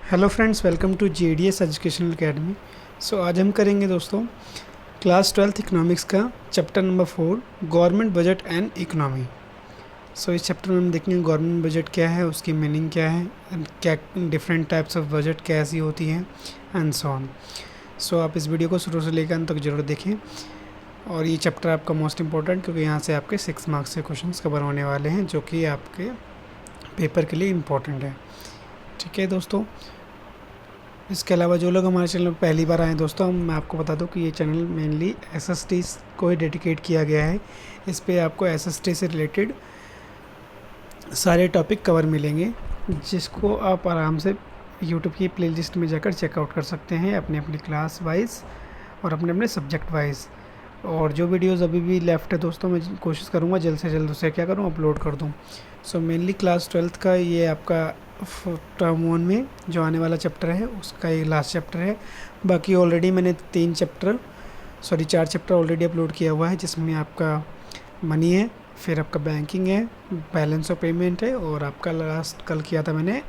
Hello friends, welcome to JDS educational academy. So आज हम करेंगे दोस्तों क्लास 12th इकोनॉमिक्स का chapter number 4 government budget and economy. So इस चैप्टर में हम देखेंगे गवर्नमेंट बजट क्या है, उसकी मीनिंग क्या है, and क्या डिफरेंट टाइप्स ऑफ बजट कैसी होती हैं एंड सो ऑन। सो आप इस वीडियो को शुरू से लेकर अंत तक जरूर देखें। और ये चैप्टर आपका मोस्ट इंपॉर्टेंट, क्योंकि यहाँ से आपके 6 मार्क्स के क्वेश्चंस कवर होने वाले हैं जो कि आपके पेपर के लिए इम्पोर्टेंट है। ठीक है दोस्तों, इसके अलावा जो लोग हमारे चैनल पर पहली बार आए दोस्तों, मैं आपको बता दूं कि ये चैनल मेनली SST को ही डेडिकेट किया गया है। इस पे आपको SST से रिलेटेड सारे टॉपिक कवर मिलेंगे, जिसको आप आराम से यूट्यूब की प्लेलिस्ट में जाकर चेकआउट कर सकते हैं अपने अपनी क्लास वाइज और अपने अपने सब्जेक्ट वाइज। और जो वीडियोस अभी भी लेफ़्ट है दोस्तों, मैं कोशिश करूँगा जल्द से जल्द उसे क्या करूँ, अपलोड कर दूँ। सो मेनली क्लास 12th का ये आपका टर्म 1 में जो आने वाला चैप्टर है उसका ये लास्ट चैप्टर है। बाकी ऑलरेडी मैंने 4 चैप्टर ऑलरेडी अपलोड किया हुआ है, जिसमें आपका मनी है, फिर आपका बैंकिंग है, बैलेंस ऑफ पेमेंट है, और आपका लास्ट कल किया था मैंने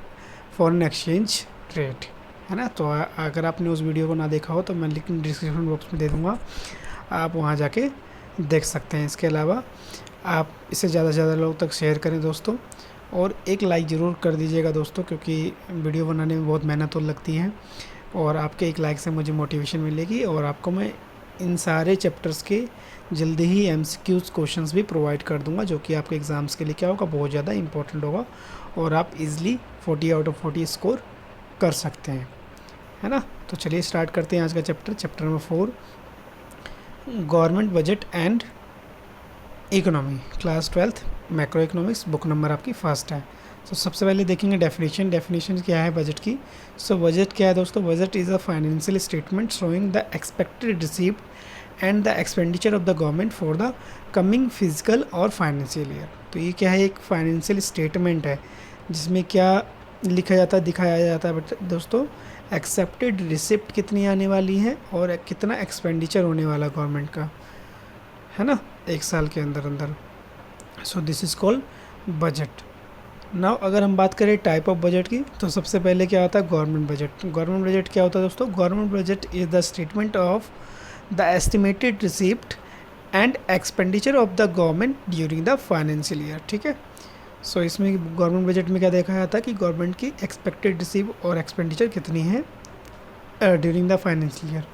फॉरेन एक्सचेंज रेट, है ना। तो अगर आपने उस वीडियो को ना देखा हो तो मैं लिंक डिस्क्रिप्शन बॉक्स में दे दूँगा, आप वहाँ जाके देख सकते हैं। इसके अलावा आप इसे ज़्यादा से ज़्यादा लोगों तक शेयर करें दोस्तों, और एक लाइक ज़रूर कर दीजिएगा दोस्तों, क्योंकि वीडियो बनाने में बहुत मेहनत तो लगती है, और आपके एक लाइक से मुझे मोटिवेशन मिलेगी। और आपको मैं इन सारे चैप्टर्स के जल्दी ही MCQs क्वेश्चंस भी प्रोवाइड कर दूंगा, जो कि आपके एग्ज़ाम्स के लिए क्या होगा, बहुत ज़्यादा इंपॉर्टेंट होगा, और आप इजीली 40 आउट ऑफ 40 स्कोर कर सकते हैं, है ना। तो चलिए स्टार्ट करते हैं आज का chapter number 4 government budget and economy, class 12th macro economics, book number आपकी फर्स्ट है। तो सबसे पहले देखेंगे डेफिनेशन क्या है बजट की। सो बजट क्या है दोस्तों, budget is a financial statement showing the expected receipt and the expenditure of the government for the coming physical और फाइनेंशियल ईयर। तो ये क्या है, एक फाइनेंशियल स्टेटमेंट है जिसमें क्या लिखा जाता है, दिखाया जाता है दोस्तों, एक्सेप्टेड रिसिप्ट कितनी आने वाली है और कितना एक्सपेंडिचर होने वाला गवर्नमेंट का, है ना, एक साल के अंदर अंदर। सो this is called budget. Now अगर हम बात करें टाइप ऑफ बजट की, तो सबसे पहले क्या होता है, गवर्नमेंट बजट। गवर्नमेंट बजट क्या होता है दोस्तों, government budget is the statement of the estimated receipt and expenditure of the government during the financial year. ठीक है, सो इसमें गवर्नमेंट बजट में क्या देखा जाता है कि गवर्नमेंट की एक्सपेक्टेड रिसीव और एक्सपेंडिचर कितनी है during the financial year.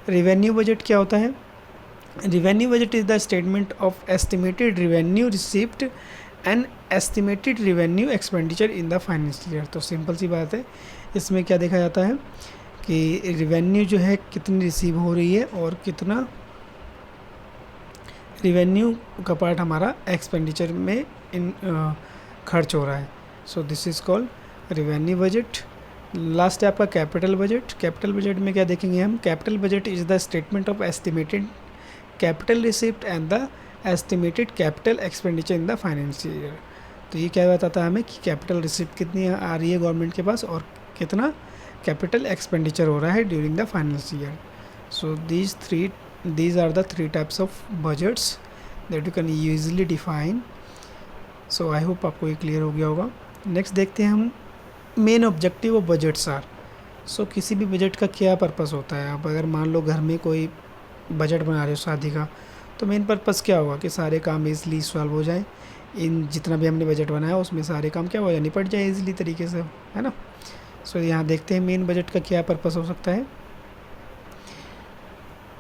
Revenue budget क्या होता है, revenue budget is the statement of estimated revenue received and estimated revenue expenditure in the financial year। तो सिंपल सी बात है, इसमें क्या देखा जाता है कि रिवेन्यू जो है कितनी रिसीव हो रही है और कितना रिवेन्यू का पार्ट हमारा एक्सपेंडिचर में खर्च हो रहा है। So this is called revenue budget. Last है आपका कैपिटल बजट। कैपिटल बजट में क्या देखेंगे हम, capital budget is the statement of estimated capital receipt and the estimated capital expenditure in the financial year. तो ये क्या बताता है हमें कि कैपिटल रिसिप्ट कितनी आ रही है गवर्नमेंट के पास और कितना कैपिटल एक्सपेंडिचर हो रहा है during the financial year. So these are the 3 types of budgets that you can usually define. So I hope आपको ये क्लियर हो गया होगा। नेक्स्ट देखते हैं हम main objective of budgets are. So किसी भी बजट का क्या पर्पस होता है। आप अगर मान लो घर में कोई बजट बना रहे हो शादी का, तो मेन पर्पस क्या होगा कि सारे काम ईज़िली सॉल्व हो जाए, इन जितना भी हमने बजट बनाया उसमें सारे काम क्या हो जाए, निपट जाए ईज़िली तरीके से, है ना। सो यहाँ देखते हैं मेन बजट का क्या पर्पस हो सकता है।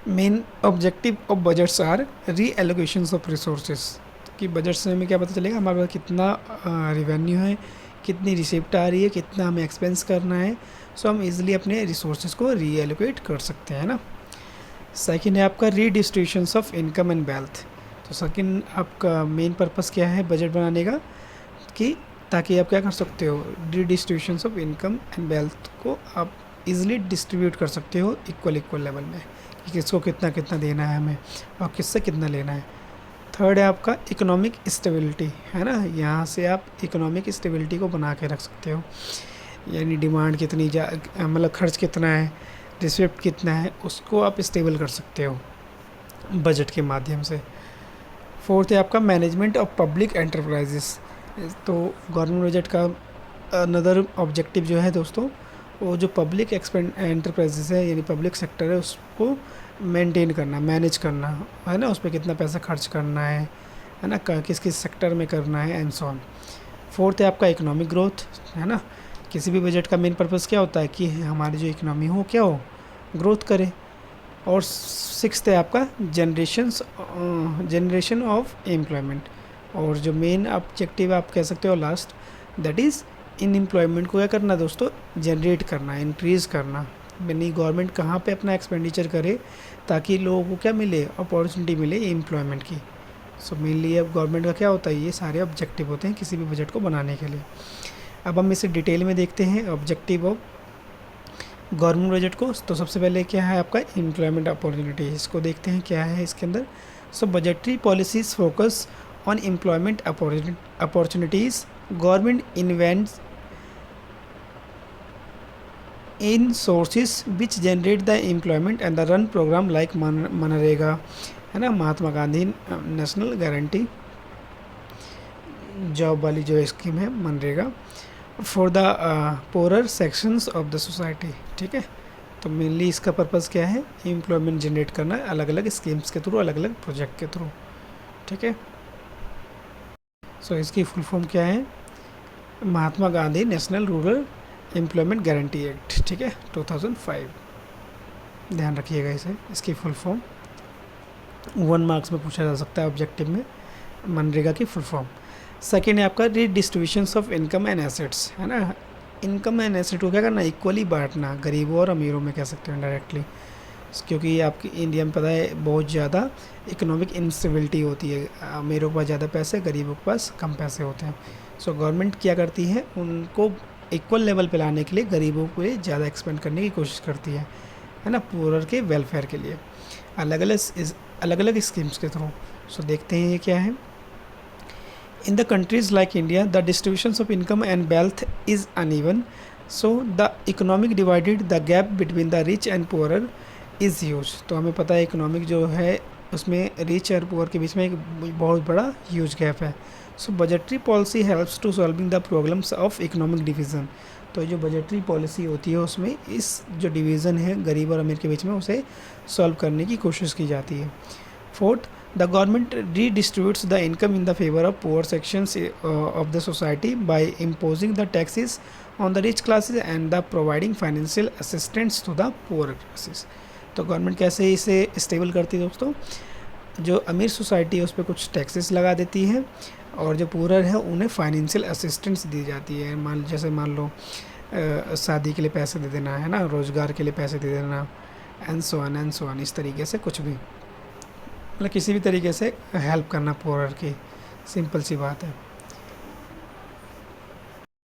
Main objective of budgets are reallocations of resources, कि बजट से हमें क्या पता चलेगा हमारे पास कितना रिवेन्यू है, कितनी रिसिप्ट आ रही है, कितना हमें एक्सपेंस करना है। सो हम ईज़िली अपने रिसोर्सेज को री एलोकेट कर सकते हैं ना। सेकेंड है आपका रीडिस्ट्रीब्यूशंस ऑफ इनकम एंड वेल्थ। तो सेकेंड आपका मेन पर्पस क्या है बजट बनाने का, कि ताकि आप क्या कर सकते हो, रीडिस्ट्रीब्यूशंस ऑफ इनकम एंड वेल्थ को आप इजीली डिस्ट्रीब्यूट कर सकते हो इक्वल लेवल में, कि किसको कितना कितना देना है हमें और किससे कितना लेना है। थर्ड है आपका इकोनॉमिक स्टेबिलिटी, है ना। यहाँ से आप इकोनॉमिक स्टेबिलिटी को बना के रख सकते हो, यानी डिमांड कितनी मतलब खर्च कितना है, रिसिप्ट कितना है, उसको आप स्टेबल कर सकते हो बजट के माध्यम से। फोर्थ है आपका मैनेजमेंट ऑफ पब्लिक एंटरप्राइजेस। तो गवर्नमेंट बजट का अनदर ऑब्जेक्टिव जो है दोस्तों, वो जो पब्लिक एंटरप्राइजेस है यानी पब्लिक सेक्टर है उसको मेंटेन करना, मैनेज करना, है ना, उस पर कितना पैसा खर्च करना है ना, किस किस सेक्टर में करना है एंड सो ऑन। फोर्थ है आपका इकोनॉमिक ग्रोथ, है ना, किसी भी बजट का मेन पर्पज़ क्या होता है कि हमारी जो इकोनॉमी हो क्या हो, ग्रोथ करे। और सिक्स्थ है आपका जनरेशन ऑफ एम्प्लॉयमेंट, और जो मेन ऑब्जेक्टिव आप कह सकते हो last, that is in employment को क्या करना दोस्तों, जनरेट करना, इंक्रीज़ करना, यानी गवर्नमेंट कहाँ पे अपना एक्सपेंडिचर करे ताकि लोगों को क्या मिले, अपॉर्चुनिटी मिले एम्प्लॉयमेंट की। सो मेनली अब गवर्नमेंट का क्या होता है, ये सारे ऑब्जेक्टिव होते हैं किसी भी बजट को बनाने के लिए। अब हम इसे डिटेल में देखते हैं ऑब्जेक्टिव ऑफ गवर्नमेंट बजट को। तो सबसे पहले क्या है आपका एम्प्लॉयमेंट अपॉर्चुनिटी, इसको देखते हैं क्या है इसके अंदर। So budgetary policies focus on employment opportunities, government invents in sources which generate the employment and the run program like मनरेगा, है ना, Mahatma Gandhi national guarantee job वाली जो स्कीम है मनरेगा, for the poorer sections of the society. ठीक है, तो मेनली इसका पर्पज़ क्या है, एम्प्लॉयमेंट जनरेट करना अलग अलग स्कीम्स के थ्रू, अलग अलग प्रोजेक्ट के थ्रू। ठीक है, सो इसकी फुल फॉर्म क्या है, Mahatma Gandhi national rural employment guarantee act. ठीक है, 2005, ध्यान रखिएगा इसे, इसकी फुल फॉर्म 1 मार्क्स में पूछा जा सकता है ऑब्जेक्टिव में, मनरेगा की फुल फॉर्म। सेकेंड है आपका redistribution of income and assets, है ना, इनकम एंड एसेट को क्या करना, इक्वली बांटना, गरीबों और अमीरों में कह सकते हैं डायरेक्टली, क्योंकि आपकी इंडिया में पता है बहुत ज़्यादा इकोनॉमिक इंस्टेबिलिटी होती है, अमीरों के पास ज़्यादा पैसे, गरीबों के पास कम पैसे होते हैं। सो गवर्नमेंट क्या करती है, उनको इक्वल लेवल पे लाने के लिए गरीबों को ज़्यादा एक्सपेंड करने की कोशिश करती है ना, पूरर के वेलफेयर के लिए अलग अलग स्कीम्स के थ्रू। सो देखते हैं ये क्या है। In the countries like India, the distributions of income and wealth is uneven, so the economic divided, the gap between the rich and poorer is huge। तो हमें पता है इकोनॉमिक जो है उसमें रिच और पुअर के बीच में एक बहुत बड़ा ह्यूज गैप है। So budgetary policy helps to solving the problems of economic division. तो जो बजटरी पॉलिसी होती है उसमें इस जो डिवीज़न है गरीब और अमीर के बीच में उसे सॉल्व करने की कोशिश की जाती है। Fourth, the government redistributes the income in the favor of poor sections of the society by imposing the taxes on the rich classes and the providing financial assistance to the poor classes। तो government कैसे इसे stable करती है दोस्तों, जो अमीर society है उस पर कुछ टैक्सेस लगा देती है और जो पुअर है उन्हें फाइनेंशियल असिस्टेंस दी जाती है। मान लो शादी के लिए पैसे दे देना, है ना, रोज़गार के लिए पैसे दे देना, एंड सो ऑन, इस तरीके से कुछ भी, मतलब किसी भी तरीके से हेल्प करना पुअर की, सिंपल सी बात है।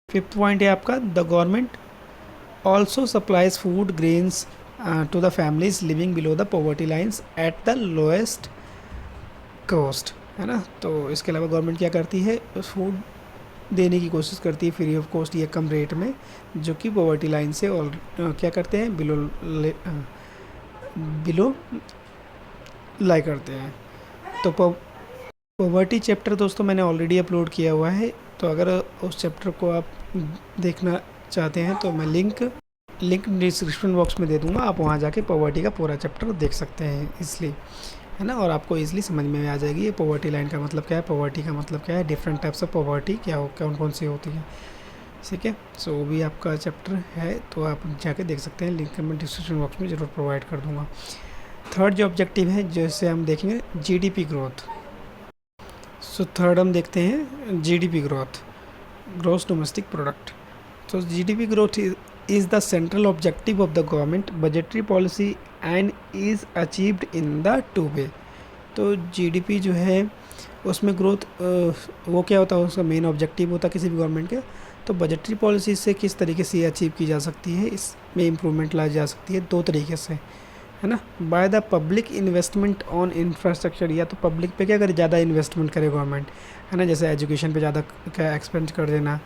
फिफ्थ पॉइंट है आपका, the government also supplies food grains to the families living below the poverty lines at the lowest cost, है ना। तो इसके अलावा गवर्नमेंट क्या करती है, फूड देने की कोशिश करती है फ्री ऑफ कॉस्ट या कम रेट में, जो कि पॉवर्टी लाइन से और क्या करते हैं, बिलो लाई करते हैं। तो पॉवर्टी चैप्टर दोस्तों मैंने ऑलरेडी अपलोड किया हुआ है, तो अगर उस चैप्टर को आप देखना चाहते हैं तो मैं लिंक डिस्क्रिप्शन बॉक्स में दे दूंगा, आप वहां जाके पॉवर्टी का पूरा चैप्टर देख सकते हैं इसलिए, है ना, और आपको ईजिली समझ में आ जाएगी ये पॉवर्टी लाइन का मतलब क्या है, पॉवर्टी का मतलब क्या है, डिफरेंट टाइप्स ऑफ पॉवर्टी क्या हो, कौन सी होती है। ठीक है, सो वो भी आपका चैप्टर है तो आप जाके देख सकते हैं, लिंक मैं डिस्क्रिप्शन बॉक्स में ज़रूर प्रोवाइड कर दूँगा। थर्ड जो ऑब्जेक्टिव है जैसे हम देखेंगे जीडीपी ग्रोथ। सो थर्ड हम देखते हैं GDP growth, gross domestic product. तो GDP growth is the central objective of the government budgetary policy and is achieved in the 2 way. तो जीडीपी जो है उसमें ग्रोथ वो क्या होता है, उसका मेन ऑब्जेक्टिव होता है किसी भी गवर्नमेंट के। तो बजटरी पॉलिसी से किस तरीके से ये अचीव की जा सकती है, इसमें इम्प्रूवमेंट लाई जा सकती है 2 तरीके से, है ना। By the public investment on infrastructure, या तो पब्लिक पे क्या करे, ज़्यादा इन्वेस्टमेंट करे गवर्नमेंट, है ना, जैसे एजुकेशन पे ज़्यादा क्या एक्सपेंड कर देना,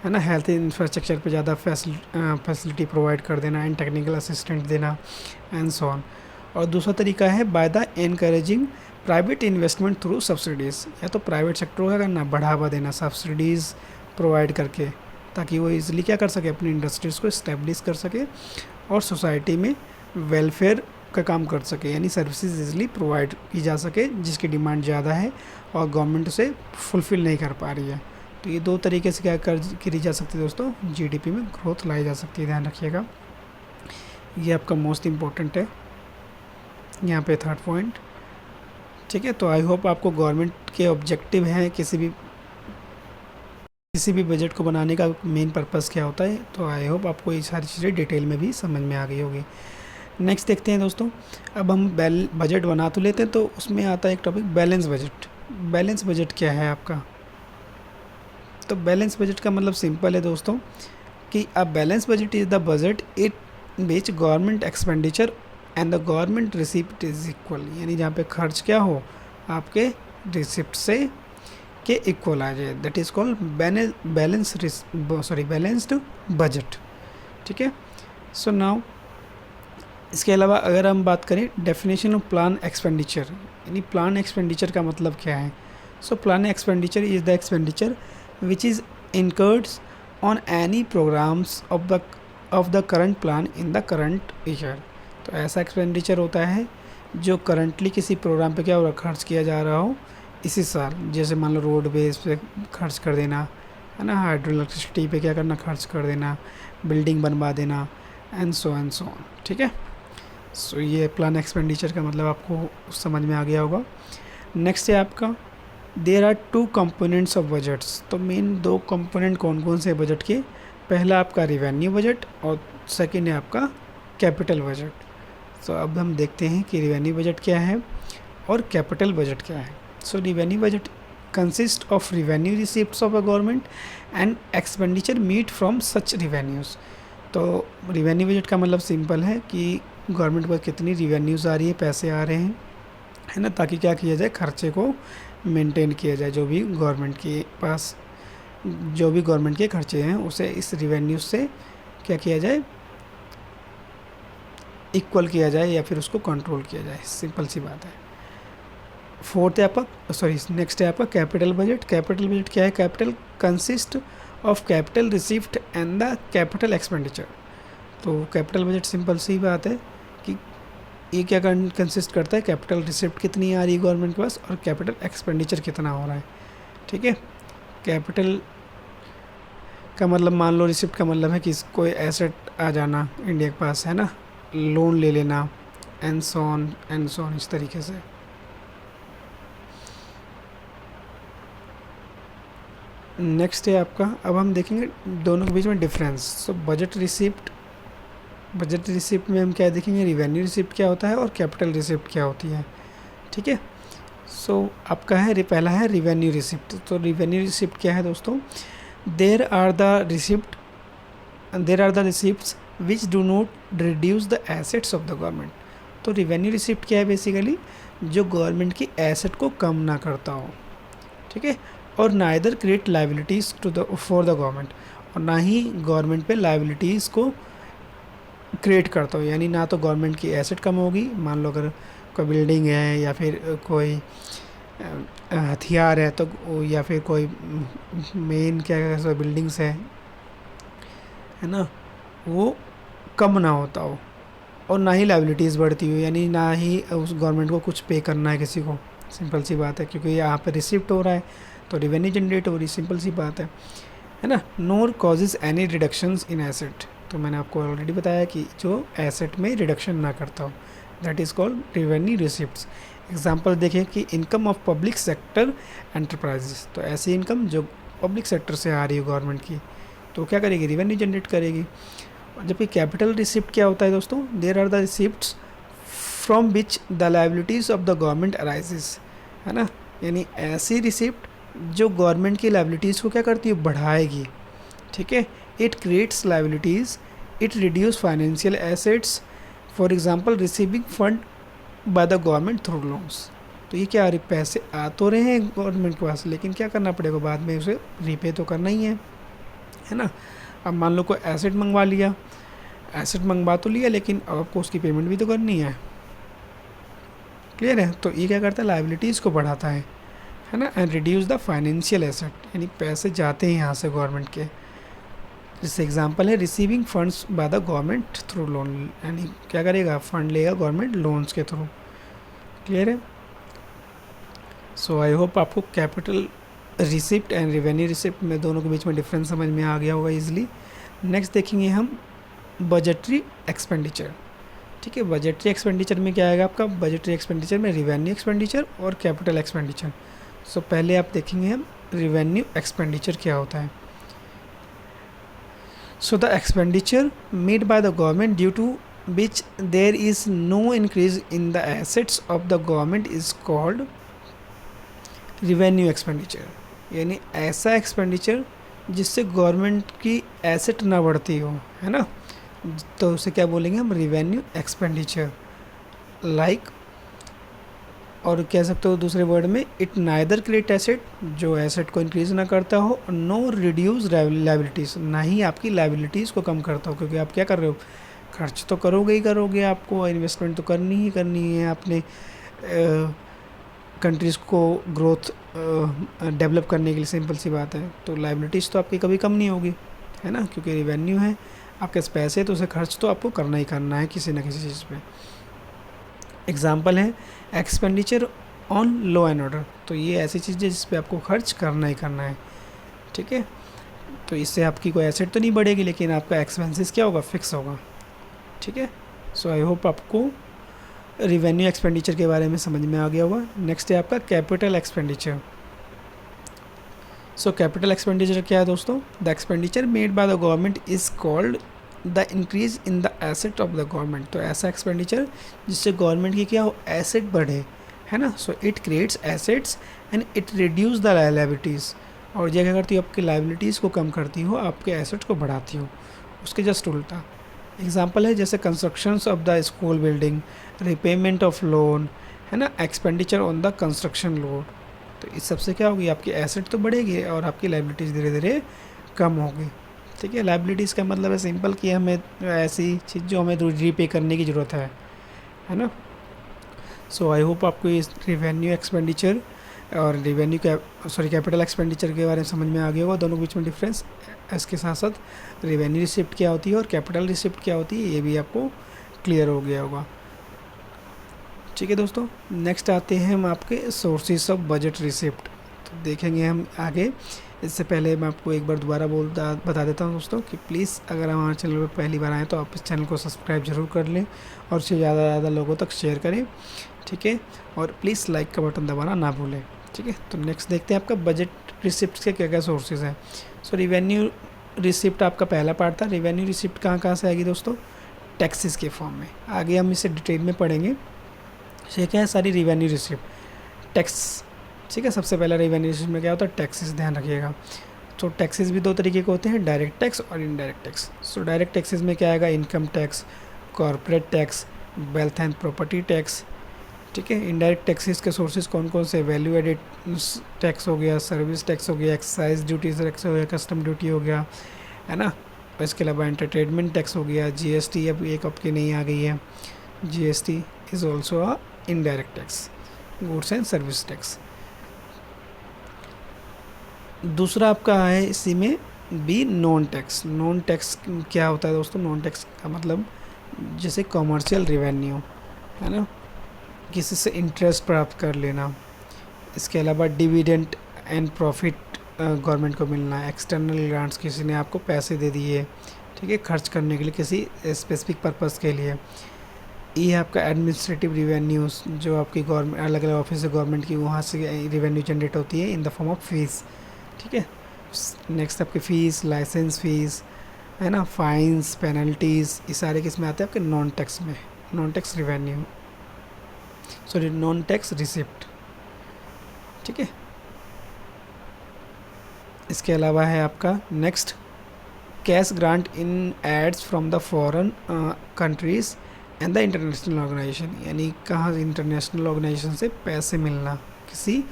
है ना, हेल्थ इंफ्रास्ट्रक्चर पे ज़्यादा फैसिलिटी प्रोवाइड कर देना एंड टेक्निकल असिस्टेंट देना एंड सो ऑन। और दूसरा तरीका है by the encouraging private investment through subsidies, या तो प्राइवेट सेक्टर का करना, बढ़ावा देना सब्सिडीज़ प्रोवाइड करके, ताकि वो इजीली क्या कर सके, अपनी इंडस्ट्रीज़ को इस्टेब्लिश कर सके और सोसाइटी में वेलफेयर का काम कर सके, यानी सर्विसेज इजीली प्रोवाइड की जा सके जिसकी डिमांड ज़्यादा है और गवर्नमेंट उसे फुलफ़िल नहीं कर पा रही है। तो ये दो तरीके से क्या करी जा सकती है दोस्तों, जीडीपी में ग्रोथ लाई जा सकती है, ध्यान रखिएगा। ये आपका मोस्ट इम्पोर्टेंट है यहाँ पे थर्ड पॉइंट, ठीक है। तो आई होप आपको गवर्नमेंट के ऑब्जेक्टिव हैं किसी भी बजट को बनाने का मेन पर्पस क्या होता है, तो आई होप आपको ये सारी चीज़ें डिटेल में भी समझ में आ गई होगी। नेक्स्ट देखते हैं दोस्तों, अब हम बजट बना तो लेते हैं, तो उसमें आता है एक topic balance budget. Balance budget क्या है आपका, तो बैलेंस बजट का मतलब सिंपल है दोस्तों कि a balance budget is the budget it which government expenditure and the government receipt is equal, यानी जहाँ पे खर्च क्या हो आपके रिसिप्ट से के इक्वल आ जाए, that is called balanced budget, ठीक है। सो नाउ इसके अलावा अगर हम बात करें डेफिनेशन ऑफ प्लान एक्सपेंडिचर, यानी प्लान एक्सपेंडिचर का मतलब क्या है। So plan expenditure is the expenditure which is incurred on any programs of the current plan in the current year. तो ऐसा एक्सपेंडिचर होता है जो करंटली किसी प्रोग्राम पे क्या हो रहा, खर्च किया जा रहा हो इसी साल, जैसे मान लो रोड बेस पे खर्च कर देना है ना, हाइड्रो इलेक्ट्रिसिटी पे क्या करना, खर्च कर देना, बिल्डिंग बनवा देना, एंड सो ऑन, ठीक है। सो ये प्लान एक्सपेंडिचर का मतलब आपको समझ में आ गया होगा। नेक्स्ट है आपका there are two components of budgets. तो मेन दो कंपोनेंट कौन कौन से बजट के, पहला आपका रिवेन्यू बजट और सेकंड है आपका कैपिटल बजट। तो अब हम देखते हैं कि रिवेन्यू बजट क्या है और कैपिटल बजट क्या है। So revenue budget consist of revenue receipts of a government and expenditure meet from such revenues. तो रिवेन्यू बजट का मतलब सिंपल है कि गवर्नमेंट पर कितनी रिवेन्यूज़ आ रही है, पैसे आ रहे हैं, है ना, ताकि क्या किया जाए, खर्चे को मेंटेन किया जाए, जो भी गवर्नमेंट के पास जो भी गवर्नमेंट के खर्चे हैं उसे इस रिवेन्यू से क्या किया जाए, इक्वल किया जाए या फिर उसको कंट्रोल किया जाए, सिंपल सी बात है। फोर्थ है आपका नेक्स्ट है आपका कैपिटल बजट। कैपिटल बजट क्या है, capital consist of capital receipt and the capital expenditure. तो कैपिटल बजट सिंपल सी बात है कि ये क्या कंसिस्ट करता है, कैपिटल रिसिप्ट कितनी आ रही है गवर्नमेंट के पास और कैपिटल एक्सपेंडिचर कितना हो रहा है, ठीक है। कैपिटल का मतलब मान लो रिसिप्ट का मतलब है कि कोई एसेट आ जाना इंडिया के पास, है ना, लोन ले लेना, एंड सो ऑन इस तरीके से। नेक्स्ट है आपका, अब हम देखेंगे दोनों के बीच में डिफरेंस। सो बजट रिसिप्ट में हम क्या देखेंगे, रिवेन्यू रिसिप्ट क्या होता है और कैपिटल रिसिप्ट क्या होती है, ठीक है। सो आपका है पहला है रिवेन्यू रिसिप्ट। तो रिवेन्यू रिसिप्ट क्या है दोस्तों, there are the receipts which do not reduce the assets of the government. तो रिवेन्यू रिसिप्ट क्या है, बेसिकली जो गवर्नमेंट की एसेट को कम ना करता हो, ठीक है, और neither create liabilities for the government, और ना ही गवर्नमेंट पे लाइबिलिटीज़ को क्रिएट करता हो, यानी ना तो गवर्नमेंट की एसेट कम होगी, मान लो अगर कोई बिल्डिंग है या फिर कोई हथियार है तो, या फिर कोई मेन क्या कहते हैं बिल्डिंग्स है ना, वो कम ना होता हो, और ना ही लाइबिलिटीज़ बढ़ती हो, यानी ना ही उस गवर्नमेंट को कुछ पे करना है किसी को, सिंपल सी बात है, क्योंकि यहाँ पे रिसिप्ट हो रहा है तो रेवेन्यू जनरेट हो रही, सिंपल सी बात है ना। Nor causes any reductions in asset. तो मैंने आपको ऑलरेडी बताया कि जो एसेट में रिडक्शन ना करता हो, that is called revenue receipts. Example देखें कि income of public sector enterprises. तो ऐसी इनकम जो पब्लिक सेक्टर से आ रही है गवर्नमेंट की, तो क्या करेगी, रेवेन्यू जनरेट करेगी। जबकि कैपिटल रिसिप्ट क्या होता है दोस्तों, there are the receipts from which the liabilities of the government arises, है ना, यानी ऐसी रिसिप्ट जो गवर्नमेंट की लाइबिलिटीज़ को क्या करती है, बढ़ाएगी, ठीक है। It creates liabilities, it reduce financial assets, for example receiving fund bye the government through loans. तो ये क्या, पैसे आ तो रहे हैं गवर्नमेंट के पास, लेकिन क्या करना पड़ेगा, बाद में उसे रीपे तो करना ही है ना। अब मान लो कोई एसेट मंगवा लिया, एसेट मंगवा तो लिया, लेकिन अब आपको उसकी पेमेंट भी तो करनी है, क्लियर है। तो ये क्या करता है, लाइबिलिटीज़ को बढ़ाता है ना, and reduce the financial asset, यानी पैसे जाते हैं यहाँ से गवर्नमेंट के, जैसे एग्जांपल है receiving funds bye the government through loan, यानी क्या करेगा, फंड लेगा गवर्नमेंट लोन्स के थ्रू। क्लियर है? सो आई होप आपको capital receipt and revenue receipt में दोनों के बीच में डिफरेंस समझ में आ गया होगा इजीली। नेक्स्ट देखेंगे हम बजटरी एक्सपेंडिचर। ठीक है, बजटरी एक्सपेंडिचर में क्या आएगा आपका, बजटरी एक्सपेंडिचर में रिवेन्यू एक्सपेंडिचर और कैपिटल एक्सपेंडिचर। सो पहले आप देखेंगे हम रिवेन्यू एक्सपेंडिचर क्या होता है। So the expenditure made by the government due to which there is no increase in the assets of the government is called revenue expenditure, यानी ऐसा एक्सपेंडिचर जिससे गवर्नमेंट की एसेट ना बढ़ती हो, है ना, तो उसे क्या बोलेंगे हम, रिवेन्यू एक्सपेंडिचर। लाइक, और कह सकते हो दूसरे वर्ड में, इट नाइदर क्रिएट एसेट, जो एसेट को इंक्रीज ना करता हो, नो रिड्यूस लाइबिलिटीज़, ना ही आपकी लाइबिलिटीज़ को कम करता हो, क्योंकि आप क्या कर रहे हो, खर्च तो करोगे ही करोगे, आपको इन्वेस्टमेंट तो करनी ही करनी है, आपने कंट्रीज़ को ग्रोथ डेवलप करने के लिए, सिंपल सी बात है, तो लाइबिलिटीज़ तो आपकी कभी कम नहीं होगी, है ना, क्योंकि रिवेन्यू है, आपके पास पैसे, तो उसे खर्च तो आपको करना ही करना है किसी न किसी चीज़ पे। एग्जांपल है expenditure on law and order, तो ये ऐसी चीज़ है जिस पे आपको खर्च करना ही करना है। ठीक है, तो इससे आपकी कोई एसेट तो नहीं बढ़ेगी, लेकिन आपका एक्सपेंसेस क्या होगा, फिक्स होगा। ठीक है, सो आई होप आपको रिवेन्यू एक्सपेंडिचर के बारे में समझ में आ गया होगा। नेक्स्ट है आपका capital expenditure. So capital expenditure क्या है दोस्तों, the expenditure made by the government is called the increase in the asset of the government, तो ऐसा एक्सपेंडिचर जिससे गवर्नमेंट की क्या हो, एसेट बढ़े, है ना। So it creates assets and it reduce the liabilities, और ये क्या करती हो, आपकी लायबिलिटीज़ को कम करती हो, आपके एसेट्स को बढ़ाती हो, उसके जस्ट उल्टा। एग्जाम्पल है जैसे constructions of the school building, repayment of loan, है ना, expenditure on the construction loan, तो इस सबसे क्या होगी, आपकी एसेट तो बढ़ेगी और आपकी लायबिलिटीज़ धीरे धीरे कम होगी। ठीक है, लायबिलिटीज़ का मतलब है सिंपल कि हमें ऐसी चीज़ जो हमें रीपे करने की ज़रूरत है ना। सो आई होप आपको इस रिवेन्यू एक्सपेंडिचर और कैपिटल एक्सपेंडिचर के बारे में समझ में आ गया होगा, दोनों के बीच में डिफरेंस। इसके साथ साथ रिवेन्यू रिसिप्ट क्या होती है और कैपिटल रिसिप्ट क्या होती है, ये भी आपको क्लियर हो गया होगा। ठीक है दोस्तों, नेक्स्ट आते हैं हम आपके सोर्सेज ऑफ बजट रिसिप्ट, तो देखेंगे हम आगे। इससे पहले मैं आपको एक बार दोबारा बता देता हूँ दोस्तों कि प्लीज़ अगर हमारे चैनल पर पहली बार आएँ तो आप इस चैनल को सब्सक्राइब जरूर कर लें और इसे ज़्यादा से ज़्यादा लोगों तक शेयर करें। ठीक है, और प्लीज़ लाइक का बटन दबाना ना भूलें। ठीक है, तो नेक्स्ट देखते हैं आपका बजट रिसिप्ट के क्या क्या सोर्सेज हैं। सो रिवेन्यू रिसिप्ट आपका पहला पार्ट था। रिवेन्यू रिसिप्ट कहाँ से आएगी दोस्तों, टैक्सेस के फॉर्म में। आगे हम इसे डिटेल में पढ़ेंगे। ये क्या है, सारी रिवेन्यू रिसिप्ट टैक्स। ठीक है, सबसे पहला रिवेन्यू रिसिप्ट में क्या होता है, टैक्सेस, ध्यान रखिएगा। तो टैक्सेस भी दो तरीके के होते हैं, डायरेक्ट टैक्स और indirect tax. So direct taxes में क्या आएगा, income tax, corporate tax, wealth and property tax. ठीक है, इनडायरेक्ट टैक्सेस के सोर्सेज कौन कौन से, वैल्यू एडेड टैक्स हो गया, सर्विस टैक्स हो गया, एक्साइज ड्यूटी टैक्स हो गया, कस्टम ड्यूटी हो गया, है ना। और इसके अलावा एंटरटेनमेंट टैक्स हो गया, जीएसटी अब एक आपकी नई आ गई है, GST is also a indirect tax, goods and service tax. दूसरा आपका है इसी में B non tax. Non tax क्या होता है दोस्तों, नॉन टैक्स का मतलब जैसे कॉमर्शियल रिवेन्यू, है ना, किसी से इंटरेस्ट प्राप्त कर लेना। इसके अलावा डिविडेंड एंड प्रॉफिट गवर्नमेंट को मिलना, एक्सटर्नल ग्रांट्स, किसी ने आपको पैसे दे दिए, ठीक है, खर्च करने के लिए किसी स्पेसिफिक पर्पज़ के लिए। ये है आपका एडमिनिस्ट्रेटिव रिवेन्यूज़, जो आपकी गवर्नमेंट अलग अलग ऑफिस है गवर्नमेंट की, वहाँ से रिवेन्यू जनरेट होती है in the form of fees. ठीक है, नेक्स्ट आपके फ़ीस, लाइसेंस फ़ीस, है ना, फाइन्स, पेनल्टीज़, ये सारे किस में आते हैं, आपके नॉन टैक्स में, non tax revenue, sorry non tax receipt. ठीक है, इसके अलावा है आपका next cash grant in aids from the foreign countries and the international organisation, यानी कहाँ इंटरनेशनल ऑर्गेनाइजेशन से पैसे मिलना किसी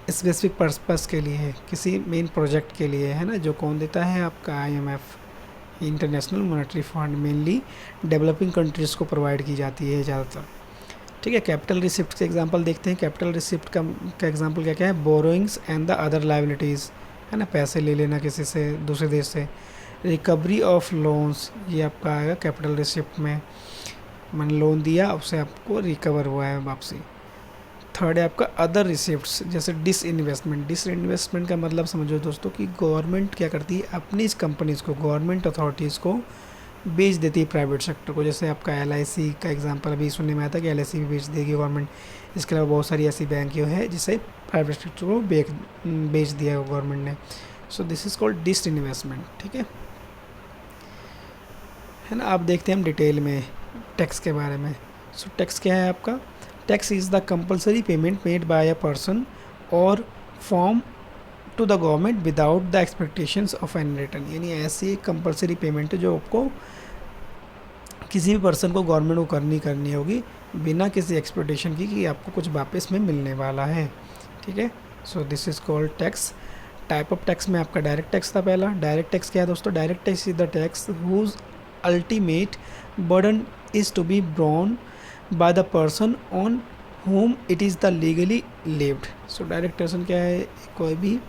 स्पेसिफिक पर्पस के लिए, किसी मेन प्रोजेक्ट के लिए, है ना, जो कौन देता है, आपका IMF, international monetary fund, mainly developing countries को प्रोवाइड की जाती है ज़्यादातर। ठीक है, कैपिटल रिसिप्ट के एग्जांपल देखते हैं। कैपिटल रिसिप्ट का एग्जांपल क्या है, borrowings and the other liabilities, है ना, पैसे ले लेना किसी से, दूसरे देश से, रिकवरी ऑफ लोन्स, ये आपका आएगा कैपिटल रिसिप्ट में, मैंने लोन दिया उससे आपको रिकवर हुआ है वापसी। थर्ड है आपका अदर रिसिप्ट्स, जैसे डिसइन्वेस्टमेंट। डिसइन्वेस्टमेंट का मतलब समझो दोस्तों कि गवर्नमेंट क्या करती है, अपनी इस कंपनीज़ को, गवर्नमेंट अथॉरिटीज़ को बेच देती है प्राइवेट सेक्टर को। जैसे आपका LIC का एग्जांपल अभी सुनने में आया था कि LIC भी बेच देगी गवर्नमेंट। इसके अलावा बहुत सारी ऐसी बैंक है जिसे प्राइवेट सेक्टर को बेच दिया गवर्नमेंट ने। सो दिस इज़ कॉल्ड डिसइन्वेस्टमेंट, ठीक है ना। आप देखते हैं हम डिटेल में टैक्स के बारे में। सो टैक्स क्या है आपका, tax is the compulsory payment made by a person or firm to the government without the expectations of any return. यानी ऐसी एक कंपलसरी पेमेंट है जो आपको किसी भी पर्सन को गवर्नमेंट को करनी होगी बिना किसी एक्सपेक्टेशन की कि आपको कुछ वापस में मिलने वाला है, ठीक है। So this is called tax. Type of tax में आपका डायरेक्ट टैक्स था पहला। डायरेक्ट टैक्स क्या है दोस्तों, direct tax is the tax whose ultimate burden is to be borne by the person on whom it is the legally levied। So direct tax क्या है, कोई भी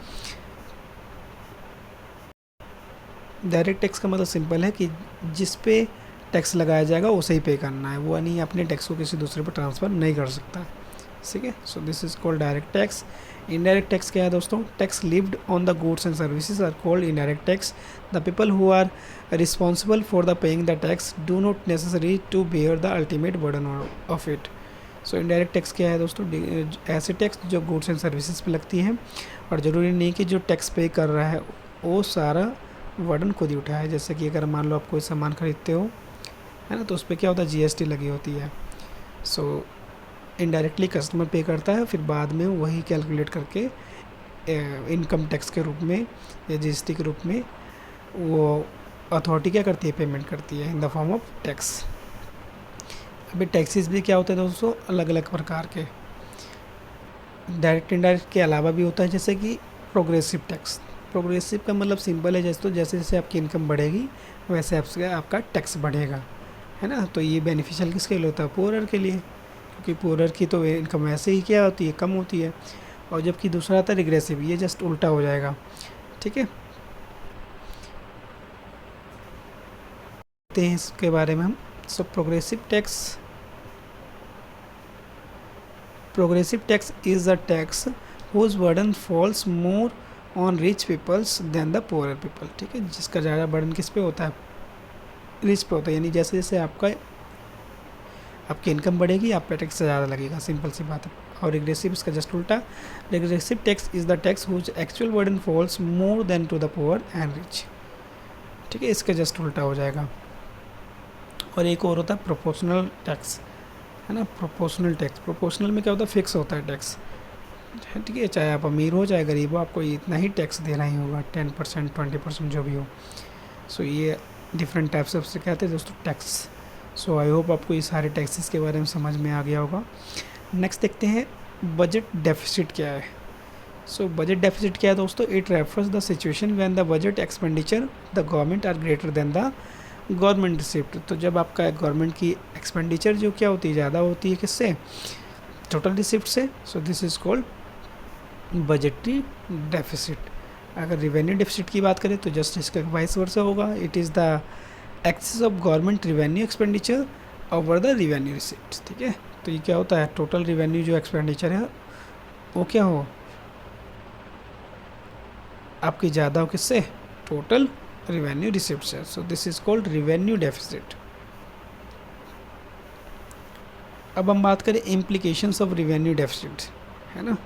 डायरेक्ट टैक्स का मतलब सिंपल है कि जिस पे टैक्स लगाया जाएगा उसे ही पे करना है, वो नहीं अपने टैक्स को किसी दूसरे पर ट्रांसफ़र नहीं कर सकता, ठीक है। So this is called direct tax. Indirect tax क्या है दोस्तों, tax levied on the goods and services are called indirect tax. The people who are responsible for the paying the tax do not necessary to bear the ultimate burden of it. So indirect tax क्या है दोस्तों, ऐसे tax जो goods and services पे लगती हैं और ज़रूरी नहीं कि जो टैक्स पे कर रहा है वो सारा वर्डन खुद ही उठाए। जैसे कि अगर मान लो आप कोई सामान खरीदते हो, है ना, तो उस पर क्या होता है, GST लगी होती है। सो इनडायरेक्टली कस्टमर पे करता है, फिर बाद में वही कैलकुलेट करके इनकम टैक्स के रूप में या GST के रूप में वो अथॉरिटी क्या करती है, पेमेंट करती है in the form of tax. अभी टैक्सेस भी क्या होते हैं दोस्तों, अलग अलग प्रकार के। डायरेक्ट इनडायरेक्ट के अलावा भी होता है, जैसे कि प्रोग्रेसिव टैक्स। प्रोग्रेसिव का मतलब सिंपल है, जैसे जैसे आपकी इनकम बढ़ेगी वैसे आपका टैक्स बढ़ेगा, है ना। तो ये बेनिफिशियल किसके लिए होता है, पुअरर के लिए, क्योंकि पुअरर की तो इनकम वैसे ही क्या होती है, कम होती है। और जबकि दूसरा आता है रिग्रेसिव, ये जस्ट उल्टा हो जाएगा, ठीक है। देखते हैं इसके बारे में हम। So progressive tax is a tax whose burden falls more on rich peoples than the poorer people, ठीक है। जिसका ज़्यादा बर्डन किस पे होता है, रिच पे होता है। यानी जैसे जैसे आपकी इनकम बढ़ेगी आप पे टैक्स ज़्यादा लगेगा, सिंपल सी बात है। और रिग्रेसिव इसका जस्ट उल्टा। Regressive tax is the tax whose actual burden falls more than to the poor and rich, ठीक है। इसका जस्ट उल्टा हो जाएगा। और एक और होता है प्रोपोर्शनल टैक्स, है ना। प्रोपोर्शनल में क्या होता है, फिक्स होता है टैक्स, ठीक है। चाहे आप अमीर हो चाहे गरीब हो, आपको इतना ही टैक्स देना ही होगा, 10% 20% जो भी हो। सो ये डिफरेंट टाइप्स ऑफ से कहते हैं दोस्तों टैक्स। सो आई होप आपको ये सारे टैक्सेस के बारे में समझ में आ गया होगा। नेक्स्ट देखते हैं बजट डेफिसिट क्या है। सो बजट डेफिसिट क्या है दोस्तों, it refers the situation when the budget expenditure the government are greater than the government receipt. तो जब आपका गवर्नमेंट की एक्सपेंडिचर जो क्या होती है, ज़्यादा होती है किससे, टोटल रिसिप्ट से। So this is called budgetary deficit. अगर रिवेन्यू डेफिसिट की बात करें तो जस्ट इसका वाइस वर्सा होगा, it is the excess of government revenue expenditure over the revenue receipt, ठीक है। तो ये क्या होता है, टोटल रिवेन्यू जो एक्सपेंडिचर है वो क्या हो, आपकी ज़्यादा हो किससे, टोटल रिवेन्यू रिसिप्ट से। So this is called revenue deficit. अब हम बात करें इम्प्लीकेशंस ऑफ रिवेन्यू डेफिसिट, है ना।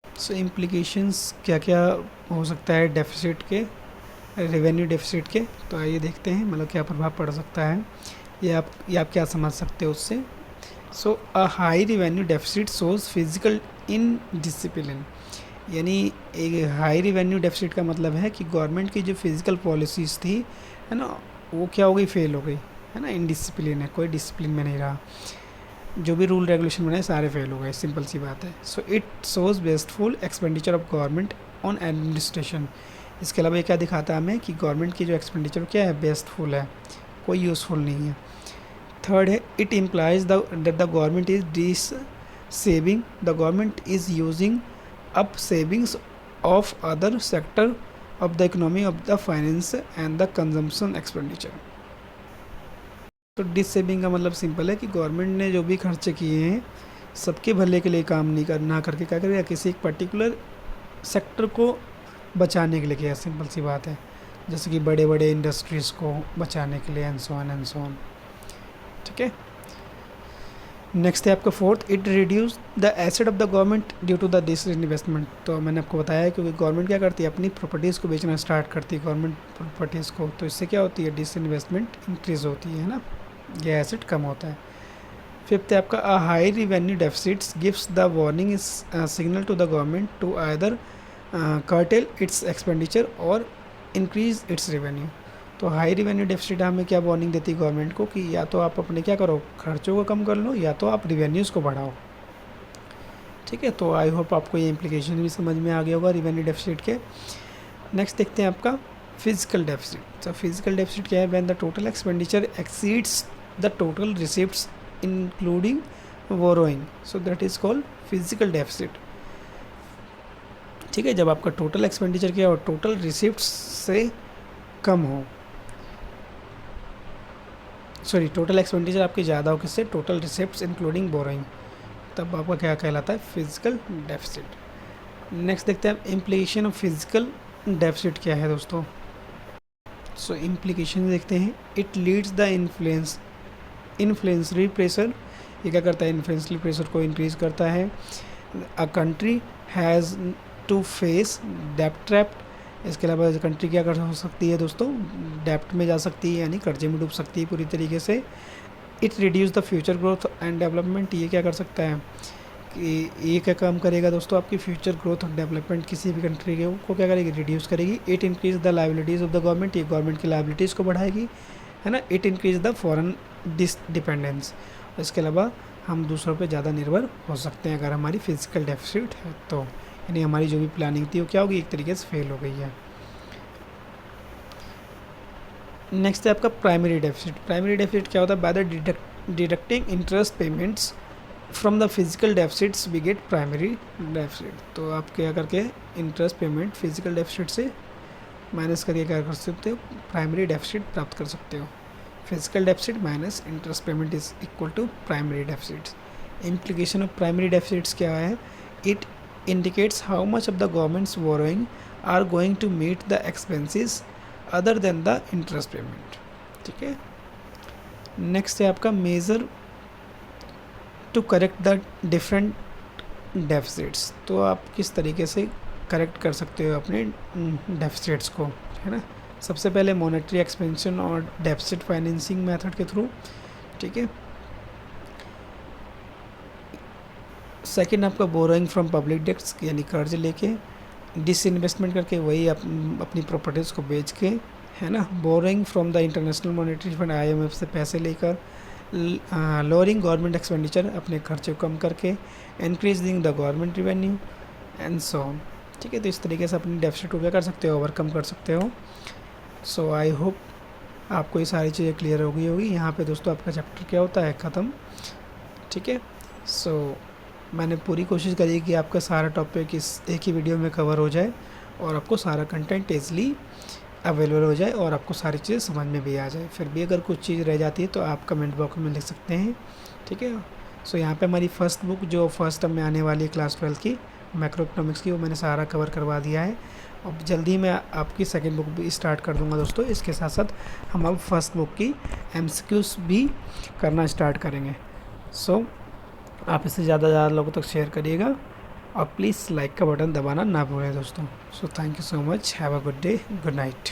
सो इम्प्लीकेशंस क्या क्या हो सकता है डेफिसिट के, रेवेन्यू डेफिसिट के। तो आइए देखते हैं मतलब क्या प्रभाव पड़ सकता है, ये आप क्या समझ सकते हो उससे। So a high revenue deficit shows fiscal indiscipline. यानी एक हाई रिवेन्यू डेफिसिट का मतलब है कि गवर्नमेंट की जो फिजिकल पॉलिसीज़ थी, है ना, वो क्या हो गई, फेल हो गई, है ना। इनडिसिप्लिन है, कोई डिसिप्लिन में नहीं रहा, जो भी रूल रेगुलेशन बने सारे फेल हो गए, सिंपल सी बात है। So it shows wasteful expenditure of government on administration. इसके अलावा ये क्या दिखाता है हमें कि गवर्नमेंट की जो एक्सपेंडिचर क्या है, वेस्टफुल है, कोई यूज़फुल नहीं है। थर्ड है, it implies that the government is dissaving, the government is using up savings of other sector of the economy of the finance and the consumption expenditure. तो dissaving का मतलब simple है कि government ने जो भी खर्चे किए हैं सबके भले के लिए काम नहीं करना करके क्या करेगा, किसी एक पर्टिकुलर सेक्टर को बचाने के लिए किया। सिंपल सी बात है, जैसे कि बड़े बड़े इंडस्ट्रीज़ को बचाने के लिए एंड सो ऑन। ठीक है। नेक्स्ट है आपका fourth, it reduce the asset of the government due to the disinvestment. तो मैंने आपको बताया क्योंकि गवर्नमेंट क्या करती है, अपनी प्रॉपर्टीज़ को बेचना स्टार्ट करती है गवर्नमेंट प्रॉपर्टीज़ को, तो इससे क्या होती है, डिस इन्वेस्टमेंट इंक्रीज़ होती है ना, यह एसेट कम होता है। फिफ्थ है आपका a high revenue deficits gives the warning signal to the government to either curtail its expenditure और इंक्रीज इट्स रेवेन्यू। तो हाई रिवेन्यू डेफिसिट हमें क्या वार्निंग देती है गवर्नमेंट को कि या तो आप अपने क्या करो, खर्चों को कम कर लो, या तो आप रिवेन्यूज़ को बढ़ाओ। ठीक है। तो आई होप आपको ये इम्प्लीकेशन भी समझ में आ गया होगा रिवेन्यू डेफिसिट के। नेक्स्ट देखते हैं आपका फिजिकल डेफिसिट। तो फिजिकल डेफिसिट क्या है, when the total expenditure exceeds the total receipts including borrowing, so that is called physical deficit. ठीक है। जब आपका टोटल एक्सपेंडिचर क्या हो, टोटल रिसिप्ट्स से कम हो, सॉरी टोटल एक्सपेंडिचर आपकी ज़्यादा हो, किससे, टोटल रिसिप्ट्स इंक्लूडिंग बोरोइंग, तब आपका क्या कहलाता है, फिजिकल डेफिसिट। नेक्स्ट देखते हैं इम्प्लीकेशन ऑफ फिजिकल डेफिसिट क्या है दोस्तों। सो इम्प्लीकेशन देखते हैं, इट लीड्स द इन्फ्लुएंसरी प्रेशर, ये क्या करता है, इन्फ्लुएंसरी प्रेशर को इंक्रीज करता है। A country has to face डेब्ट ट्रैप, इसके अलावा कंट्री क्या कर सकती है दोस्तों, डेब्ट में जा सकती है, यानी कर्जे में डूब सकती है पूरी तरीके से। It reduce the future growth and development, ये क्या कर सकता है कि ये क्या काम करेगा दोस्तों, आपकी फ्यूचर ग्रोथ और डेवलपमेंट किसी भी कंट्री के को क्या करेगी, रिड्यूस करेगी। It increase the liabilities of the government, ये गवर्नमेंट की लाइबिलिटीज़ को बढ़ाएगी, है ना। It increase the foreign dependence, इसके अलावा हम दूसरों पे ज़्यादा निर्भर हो सकते हैं अगर हमारी फिजिकल डेफिसिट है तो, यानी हमारी जो भी प्लानिंग थी वो क्या होगी, एक तरीके से फेल हो गई है। नेक्स्ट है आपका प्राइमरी डेफिसिट। प्राइमरी डेफिसिट क्या होता है, by the deducting interest payments from the fiscal deficits we get primary deficit. तो आप क्या करके इंटरेस्ट पेमेंट फिजिकल डेफिसिट से माइनस करके क्या कर सकते हो, प्राइमरी डेफिसिट प्राप्त कर सकते हो। Fiscal deficit minus interest payment is equal to primary deficits. Implication of primary deficits क्या है, it indicates how much of the government's borrowing are going to meet the expenses other than the interest payment। ठीक है। Next है आपका measure to correct the different deficits. तो आप किस तरीके से करेक्ट कर सकते हो अपने डेफिसिट्स को, है ना। सबसे पहले मॉनेटरी एक्सपेंशन और डेफिसिट फाइनेंसिंग मेथड के थ्रू। ठीक है। सेकंड आपका बोरोइंग फ्रॉम पब्लिक डेट्स, यानी कर्ज लेके, डिसइन्वेस्टमेंट करके, वही अपनी प्रॉपर्टीज़ को बेच के, है ना। Borrowing from the international monetary fund IMF से पैसे लेकर। लोअरिंग गवर्नमेंट एक्सपेंडिचर, अपने खर्चे को कम करके। Increasing the government revenue and so on. ठीक है। तो इस तरीके से अपनी डेफिसिट को क्या कर सकते हो, ओवरकम कर सकते हो। सो आई होप आपको ये सारी चीज़ें क्लियर हो गई होगी। यहाँ पे दोस्तों आपका चैप्टर क्या होता है, ख़त्म। ठीक है। सो मैंने पूरी कोशिश करी कि आपका सारा टॉपिक इस एक ही वीडियो में कवर हो जाए और आपको सारा कंटेंट ईज़िली अवेलेबल हो जाए और आपको सारी चीज़ें समझ में भी आ जाए। फिर भी अगर कुछ चीज़ रह जाती है तो आप कमेंट बॉक्स में लिख सकते हैं। ठीक है। सो यहाँ पे हमारी फर्स्ट बुक जो फर्स्ट टर्म में आने वाली है क्लास 12 की मैक्रो इकोनॉमिक्स की, वो मैंने सारा कवर करवा दिया है। और जल्दी मैं आपकी सेकेंड बुक भी स्टार्ट कर दूँगा दोस्तों। इसके साथ साथ हम अब फर्स्ट बुक की MCQs भी करना स्टार्ट करेंगे। सो आप इसे ज़्यादा से ज़्यादा लोगों तक शेयर करिएगा और प्लीज़ लाइक का बटन दबाना ना भूलें दोस्तों। So thank you so much, have a good day, good night.